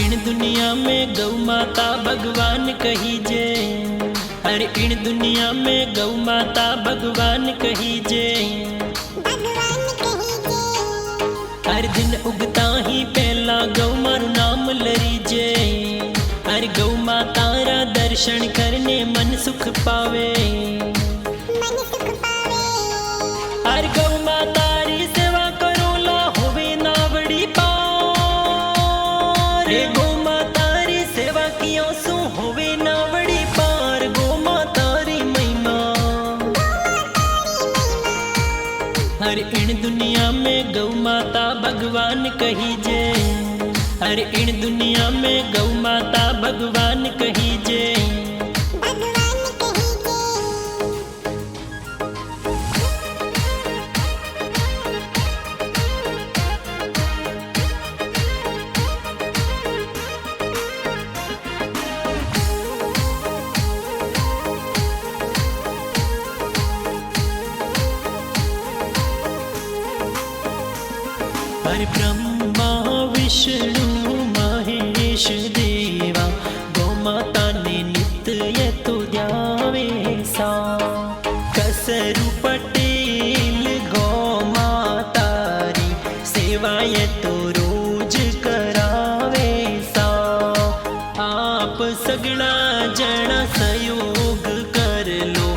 इन दुनिया में गौ माता भगवान कही जे। हर इन दुनिया में गौ माता भगवान कही जे। हर दिन उगता ही पहला गौ मारू नाम लरी जे। हर गौ माता रा दर्शन करने मन सुख पावे। हर गौ माता री सेवा करो ला होवे ना बड़ी पार। रे गौ माता री सेवा कियो सु होवे ना बड़ी पार। गौ माता री महिमा हर इन दुनिया में गौ माता भगवान कही जे। हर इन दुनिया में गौ माता भगवान कही जे। हर ब्रह्मा विष्णु महेश देवा गौ माता ने नित्य ये तो द्यावे सा। कसरू पटेल गौ माता री सेवा ये तो रोज करावे सा। आप सगड़ा जना सहयोग कर लो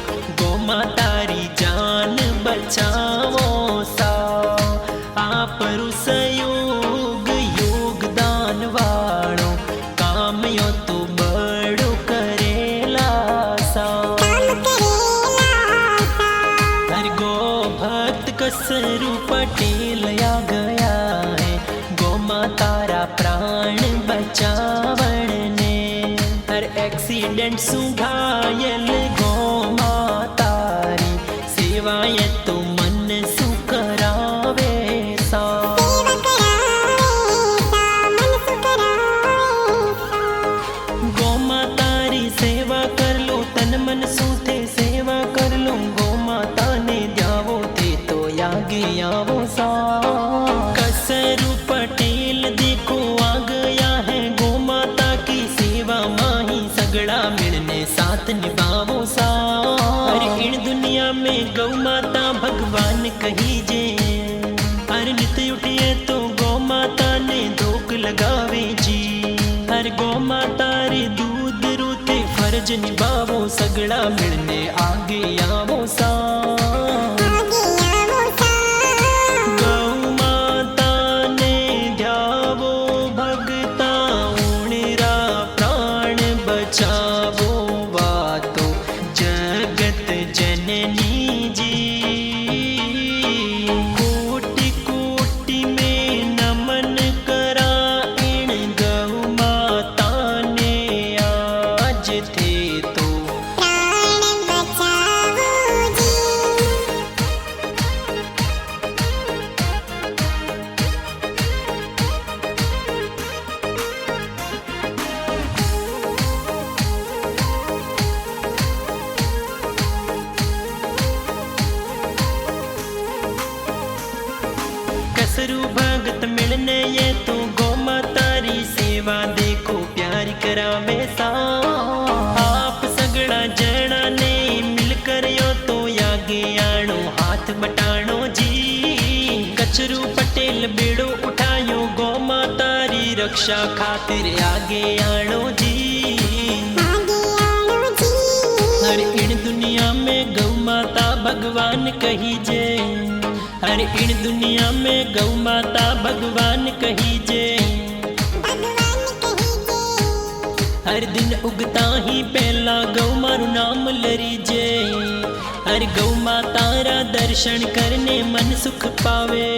गौ माता री जान बचावो सा। आप सहयोग योगदान वालो काम यो तो बड़ो करेला सा। हर गो भक्त कसरू पटेल आ गया है गौ माता रा प्राण बचावण ने। हर एक्सीडेंट सु घायल गौ माता री सेवा ये तो मन सु करावे। गौ माता री सेवा कर लो तन मन सूते सेवा कर लो। गौ माता ने द्यावो थे तो आगे आवो सा। कसरू पटेल देखो आ गया है गौ माता की सेवा माही सगड़ा मिलने साथ निभावो सा। हर इन दुनिया में गौ माता भगवान कही जे। हर नित उठिए तो गौ माता ने धोक लगावे जी। हर गौ माता रे दूध रोते फर्ज निभावो सगड़ा मिलने आगे आवो सा। गौ माता ने ध्यावो भगता उणरा प्राण बचावो वातो जगत जननी जी। कोटि कोटि में नमन करा इन गौ माता ने आज थे तो प्राण बचावो जी। कसरू भगत मिलने ये तो गौ माता री सेवा देखो प्यार करावे सा। आप सगड़ा जना ने मिलकर यो तो आगे आनो हाथ बटानो जी। कचरू पटेल बेड़ो उठायो गौ माता री रक्षा खातिर आगे आनो जी। हर इन दुनिया में गौ माता भगवान कही जे। हर इन दुनिया में गौ माता भगवान कही जे। हर दिन उगता ही पहला गौ मारू नाम लरी जे। हर गौ माता रा दर्शन करने मन सुख पावे।